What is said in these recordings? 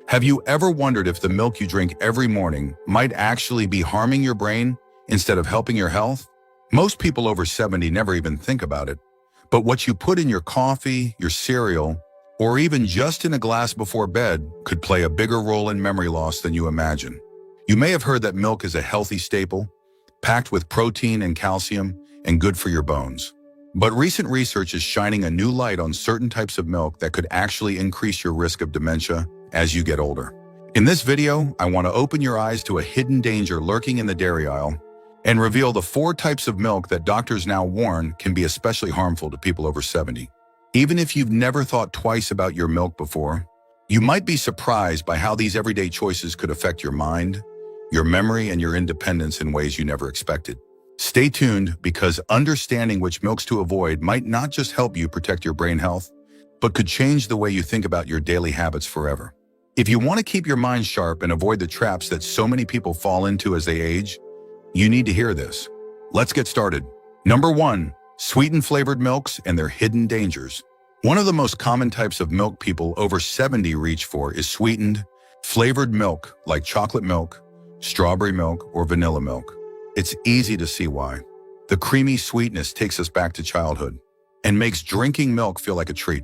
Have you ever wondered if the milk you drink every morning might actually be harming your brain instead of helping your health? Most people over 70 never even think about it. But what you put in your coffee, your cereal, or even just in a glass before bed could play a bigger role in memory loss than you imagine. You may have heard that milk is a healthy staple, packed with protein and calcium, and good for your bones. But recent research is shining a new light on certain types of milk that could actually increase your risk of dementia as you get older. In this video, I want to open your eyes to a hidden danger lurking in the dairy aisle and reveal the 4 types of milk that doctors now warn can be especially harmful to people over 70. Even if you've never thought twice about your milk before, you might be surprised by how these everyday choices could affect your mind, your memory, and your independence in ways you never expected. Stay tuned, because understanding which milks to avoid might not just help you protect your brain health, but could change the way you think about your daily habits forever. If you want to keep your mind sharp and avoid the traps that so many people fall into as they age, you need to hear this. Let's get started. Number 1, sweetened flavored milks and their hidden dangers. One of the most common types of milk people over 70 reach for is sweetened, flavored milk like chocolate milk, strawberry milk, or vanilla milk. It's easy to see why. The creamy sweetness takes us back to childhood and makes drinking milk feel like a treat.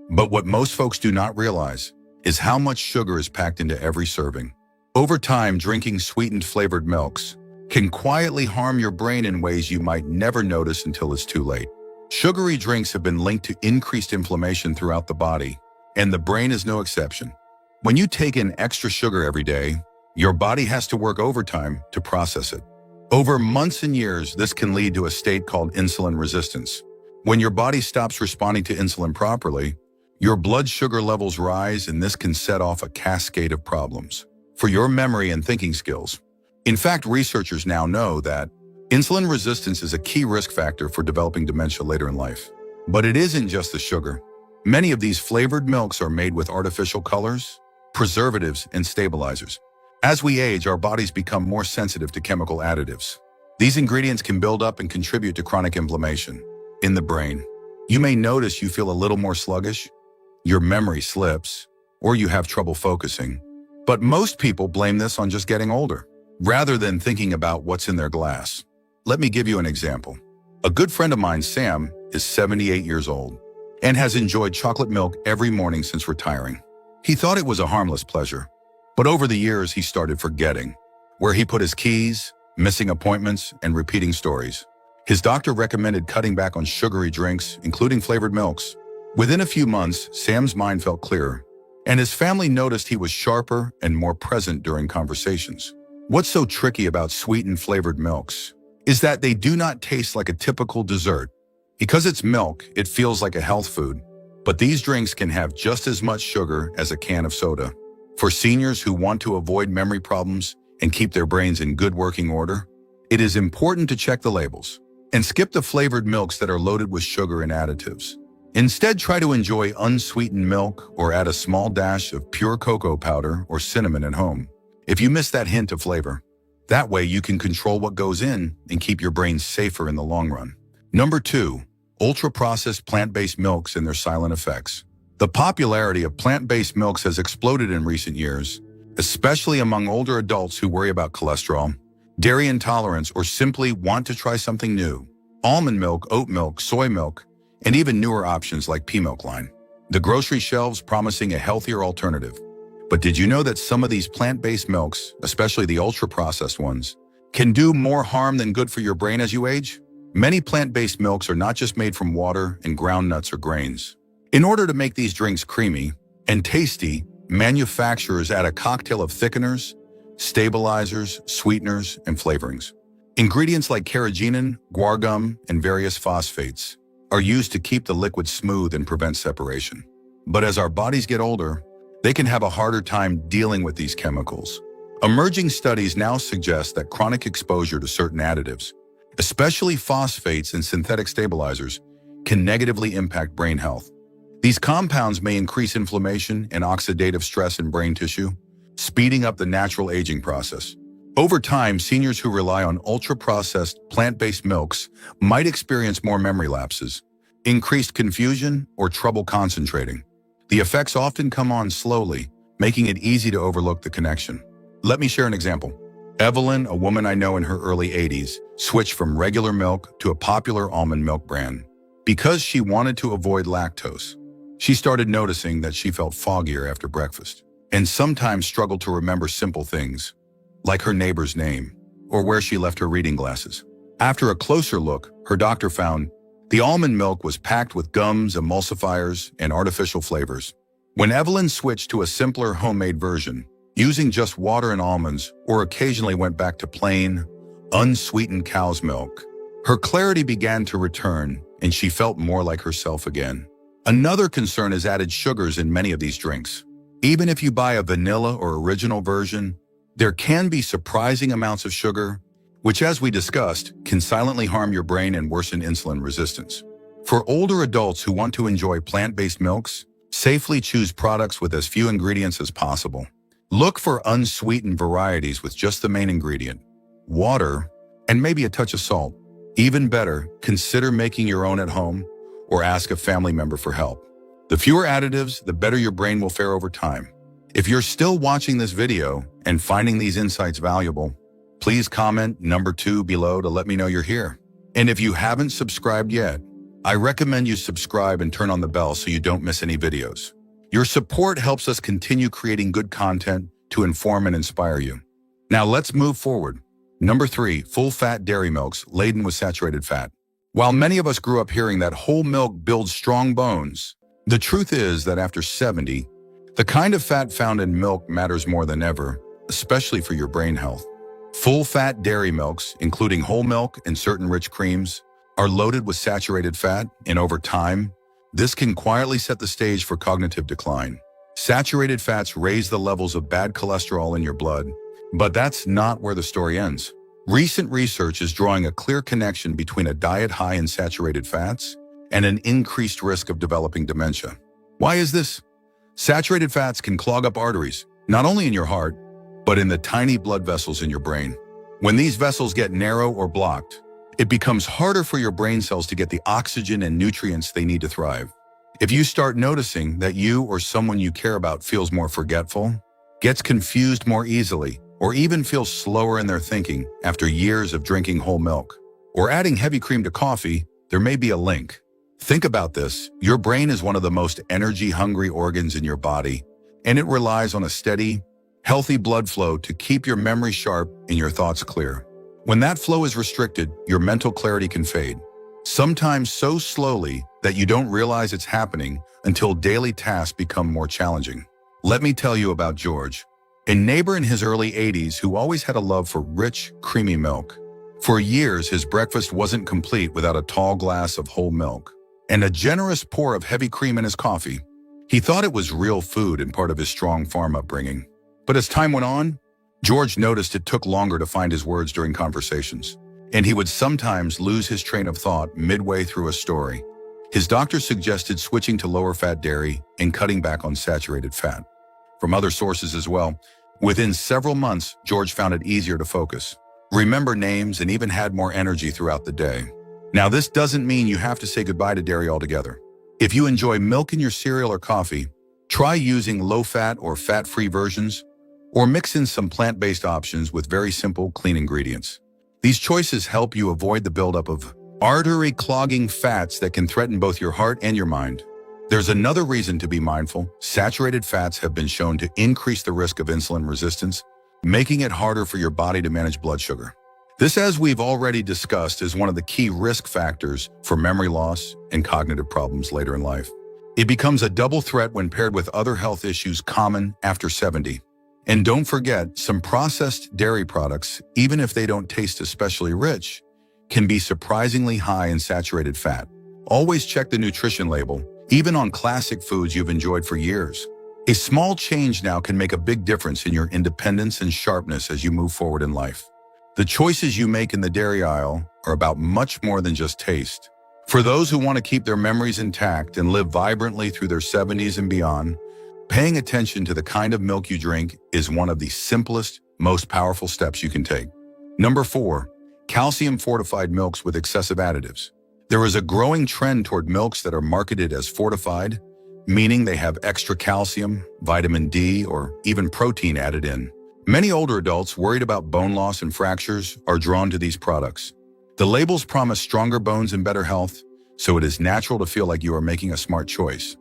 But what most folks do not realize is how much sugar is packed into every serving. Over time, drinking sweetened flavored milks can quietly harm your brain in ways you might never notice until it's too late. Sugary drinks have been linked to increased inflammation throughout the body, and the brain is no exception. When you take in extra sugar every day, your body has to work overtime to process it. Over months and years, this can lead to a state called insulin resistance. When your body stops responding to insulin properly, your blood sugar levels rise, and this can set off a cascade of problems for your memory and thinking skills. In fact, researchers now know that insulin resistance is a key risk factor for developing dementia later in life. But it isn't just the sugar. Many of these flavored milks are made with artificial colors, preservatives, and stabilizers. As we age, our bodies become more sensitive to chemical additives. These ingredients can build up and contribute to chronic inflammation in the brain. You may notice you feel a little more sluggish, your memory slips, or you have trouble focusing. But most people blame this on just getting older, rather than thinking about what's in their glass. Let me give you an example. A good friend of mine, Sam, is 78 years old and has enjoyed chocolate milk every morning since retiring. He thought it was a harmless pleasure. But over the years, he started forgetting where he put his keys, missing appointments, and repeating stories. His doctor recommended cutting back on sugary drinks, including flavored milks. Within a few months, Sam's mind felt clearer, and his family noticed he was sharper and more present during conversations. What's so tricky about sweetened flavored milks is that they do not taste like a typical dessert. Because it's milk, it feels like a health food, but these drinks can have just as much sugar as a can of soda. For seniors who want to avoid memory problems and keep their brains in good working order, it is important to check the labels and skip the flavored milks that are loaded with sugar and additives. Instead, try to enjoy unsweetened milk or add a small dash of pure cocoa powder or cinnamon at home if you miss that hint of flavor. That way you can control what goes in and keep your brain safer in the long run. Number 2, ultra-processed plant-based milks and their silent effects. The popularity of plant-based milks has exploded in recent years, especially among older adults who worry about cholesterol, dairy intolerance, or simply want to try something new. Almond milk, oat milk, soy milk, and even newer options like pea milk line the grocery shelves promising a healthier alternative. But did you know that some of these plant-based milks, especially the ultra-processed ones, can do more harm than good for your brain as you age? Many plant-based milks are not just made from water and ground nuts or grains. In order to make these drinks creamy and tasty, manufacturers add a cocktail of thickeners, stabilizers, sweeteners, and flavorings. Ingredients like carrageenan, guar gum, and various phosphates are used to keep the liquid smooth and prevent separation. But as our bodies get older, they can have a harder time dealing with these chemicals. Emerging studies now suggest that chronic exposure to certain additives, especially phosphates and synthetic stabilizers, can negatively impact brain health. These compounds may increase inflammation and oxidative stress in brain tissue, speeding up the natural aging process. Over time, seniors who rely on ultra-processed plant-based milks might experience more memory lapses, increased confusion, or trouble concentrating. The effects often come on slowly, making it easy to overlook the connection. Let me share an example. Evelyn, a woman I know in her early 80s, switched from regular milk to a popular almond milk brand. Because she wanted to avoid lactose, she started noticing that she felt foggier after breakfast and sometimes struggled to remember simple things, like her neighbor's name or where she left her reading glasses. After a closer look, her doctor found the almond milk was packed with gums, emulsifiers, and artificial flavors. When Evelyn switched to a simpler homemade version, using just water and almonds, or occasionally went back to plain, unsweetened cow's milk, her clarity began to return and she felt more like herself again. Another concern is added sugars in many of these drinks. Even if you buy a vanilla or original version, there can be surprising amounts of sugar, which, as we discussed, can silently harm your brain and worsen insulin resistance. For older adults who want to enjoy plant-based milks, safely choose products with as few ingredients as possible. Look for unsweetened varieties with just the main ingredient, water, and maybe a touch of salt. Even better, consider making your own at home or ask a family member for help. The fewer additives, the better your brain will fare over time. If you're still watching this video and finding these insights valuable, please comment number 2 below to let me know you're here. And if you haven't subscribed yet, I recommend you subscribe and turn on the bell so you don't miss any videos. Your support helps us continue creating good content to inform and inspire you. Now let's move forward. Number 3, full-fat dairy milks laden with saturated fat. While many of us grew up hearing that whole milk builds strong bones, the truth is that after 70, the kind of fat found in milk matters more than ever, especially for your brain health. Full-fat dairy milks, including whole milk and certain rich creams, are loaded with saturated fat, and over time, this can quietly set the stage for cognitive decline. Saturated fats raise the levels of bad cholesterol in your blood, but that's not where the story ends. Recent research is drawing a clear connection between a diet high in saturated fats and an increased risk of developing dementia. Why is this? Saturated fats can clog up arteries, not only in your heart, but in the tiny blood vessels in your brain. When these vessels get narrow or blocked, it becomes harder for your brain cells to get the oxygen and nutrients they need to thrive. If you start noticing that you or someone you care about feels more forgetful, gets confused more easily, or even feels slower in their thinking after years of drinking whole milk, or adding heavy cream to coffee, there may be a link. Think about this. Your brain is one of the most energy-hungry organs in your body, and it relies on a steady, healthy blood flow to keep your memory sharp and your thoughts clear. When that flow is restricted, your mental clarity can fade, sometimes so slowly that you don't realize it's happening until daily tasks become more challenging. Let me tell you about George, a neighbor in his early 80s who always had a love for rich, creamy milk. For years, his breakfast wasn't complete without a tall glass of whole milk and a generous pour of heavy cream in his coffee. He thought it was real food and part of his strong farm upbringing. But as time went on, George noticed it took longer to find his words during conversations, and he would sometimes lose his train of thought midway through a story. His doctor suggested switching to lower-fat dairy and cutting back on saturated fat. From other sources as well, within several months, George found it easier to focus, remember names, and even had more energy throughout the day. Now, this doesn't mean you have to say goodbye to dairy altogether. If you enjoy milk in your cereal or coffee, try using low-fat or fat-free versions, or mix in some plant-based options with very simple, clean ingredients. These choices help you avoid the buildup of artery-clogging fats that can threaten both your heart and your mind. There's another reason to be mindful. Saturated fats have been shown to increase the risk of insulin resistance, making it harder for your body to manage blood sugar. This, as we've already discussed, is one of the key risk factors for memory loss and cognitive problems later in life. It becomes a double threat when paired with other health issues common after 70. And don't forget, some processed dairy products, even if they don't taste especially rich, can be surprisingly high in saturated fat. Always check the nutrition label, even on classic foods you've enjoyed for years. A small change now can make a big difference in your independence and sharpness as you move forward in life. The choices you make in the dairy aisle are about much more than just taste. For those who want to keep their memories intact and live vibrantly through their 70s and beyond, paying attention to the kind of milk you drink is one of the simplest, most powerful steps you can take. Number 4, calcium-fortified milks with excessive additives. There is a growing trend toward milks that are marketed as fortified, meaning they have extra calcium, vitamin D, or even protein added in. Many older adults worried about bone loss and fractures are drawn to these products. The labels promise stronger bones and better health, so it is natural to feel like you are making a smart choice.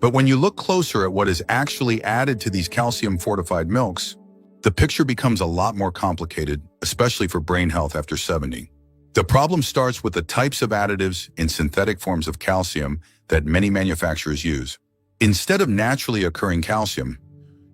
But when you look closer at what is actually added to these calcium-fortified milks, the picture becomes a lot more complicated, especially for brain health after 70. The problem starts with the types of additives in synthetic forms of calcium that many manufacturers use. Instead of naturally occurring calcium,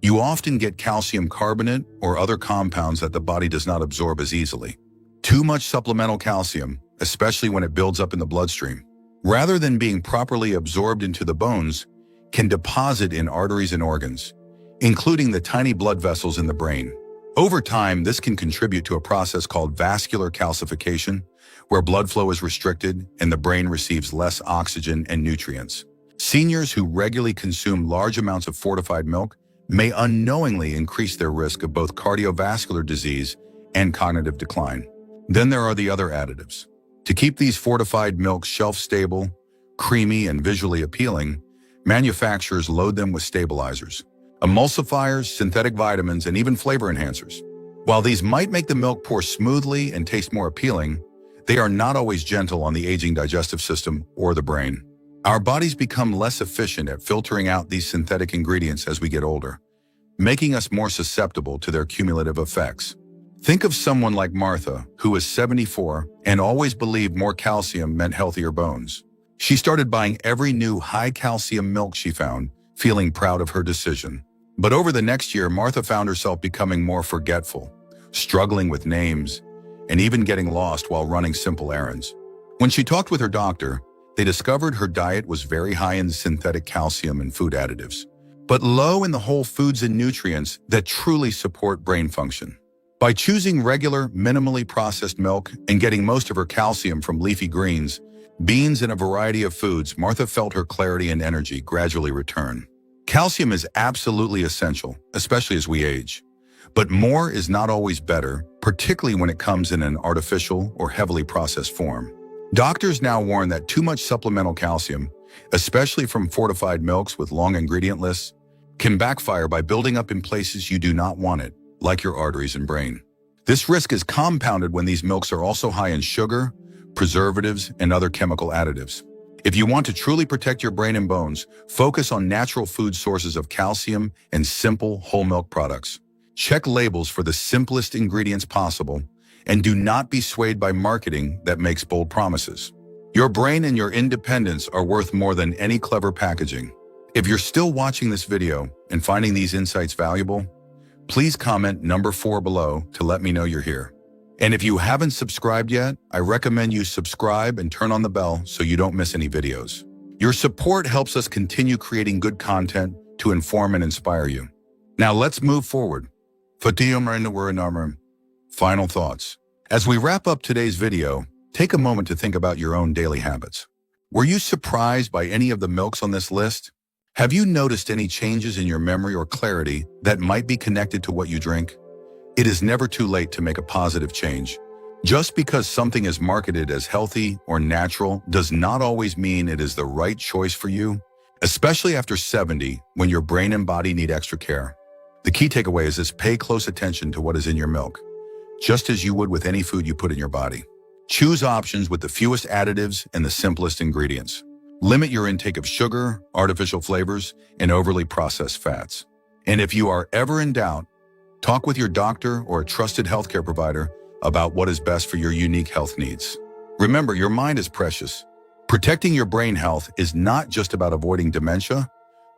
you often get calcium carbonate or other compounds that the body does not absorb as easily. Too much supplemental calcium, especially when it builds up in the bloodstream, rather than being properly absorbed into the bones, can deposit in arteries and organs, including the tiny blood vessels in the brain. Over time, this can contribute to a process called vascular calcification, where blood flow is restricted and the brain receives less oxygen and nutrients. Seniors who regularly consume large amounts of fortified milk may unknowingly increase their risk of both cardiovascular disease and cognitive decline. Then there are the other additives. To keep these fortified milks shelf-stable, creamy, and visually appealing, manufacturers load them with stabilizers, emulsifiers, synthetic vitamins, and even flavor enhancers. While these might make the milk pour smoothly and taste more appealing, they are not always gentle on the aging digestive system or the brain. Our bodies become less efficient at filtering out these synthetic ingredients as we get older, making us more susceptible to their cumulative effects. Think of someone like Martha, who was 74 and always believed more calcium meant healthier bones. She started buying every new high-calcium milk she found, feeling proud of her decision. But over the next year, Martha found herself becoming more forgetful, struggling with names, and even getting lost while running simple errands. When she talked with her doctor, they discovered her diet was very high in synthetic calcium and food additives, but low in the whole foods and nutrients that truly support brain function. By choosing regular, minimally processed milk and getting most of her calcium from leafy greens, beans, and a variety of foods, Martha felt her clarity and energy gradually return. Calcium is absolutely essential, especially as we age. But more is not always better, particularly when it comes in an artificial or heavily processed form. Doctors now warn that too much supplemental calcium, especially from fortified milks with long ingredient lists, can backfire by building up in places you do not want it, like your arteries and brain. This risk is compounded when these milks are also high in sugar, preservatives, and other chemical additives. If you want to truly protect your brain and bones, focus on natural food sources of calcium and simple whole milk products. Check labels for the simplest ingredients possible, and do not be swayed by marketing that makes bold promises. Your brain and your independence are worth more than any clever packaging. If you're still watching this video and finding these insights valuable, please comment number 4 below to let me know you're here. And if you haven't subscribed yet, I recommend you subscribe and turn on the bell so you don't miss any videos. Your support helps us continue creating good content to inform and inspire you. Now let's move forward. Final thoughts. As we wrap up today's video, take a moment to think about your own daily habits. Were you surprised by any of the milks on this list? Have you noticed any changes in your memory or clarity that might be connected to what you drink? It is never too late to make a positive change. Just because something is marketed as healthy or natural does not always mean it is the right choice for you, especially after 70 when your brain and body need extra care. The key takeaway is this: pay close attention to what is in your milk, just as you would with any food you put in your body. Choose options with the fewest additives and the simplest ingredients. Limit your intake of sugar, artificial flavors, and overly processed fats. And if you are ever in doubt, talk with your doctor or a trusted healthcare provider about what is best for your unique health needs. Remember, your mind is precious. Protecting your brain health is not just about avoiding dementia,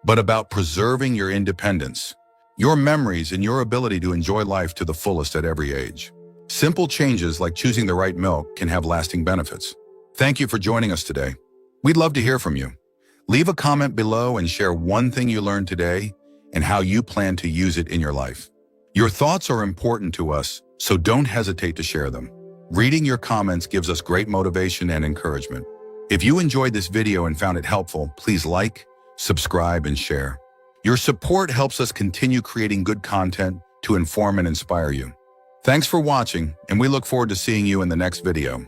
but about preserving your independence, your memories, and your ability to enjoy life to the fullest at every age. Simple changes like choosing the right milk can have lasting benefits. Thank you for joining us today. We'd love to hear from you. Leave a comment below and share one thing you learned today and how you plan to use it in your life. Your thoughts are important to us, so don't hesitate to share them. Reading your comments gives us great motivation and encouragement. If you enjoyed this video and found it helpful, please like, subscribe, and share. Your support helps us continue creating good content to inform and inspire you. Thanks for watching, and we look forward to seeing you in the next video.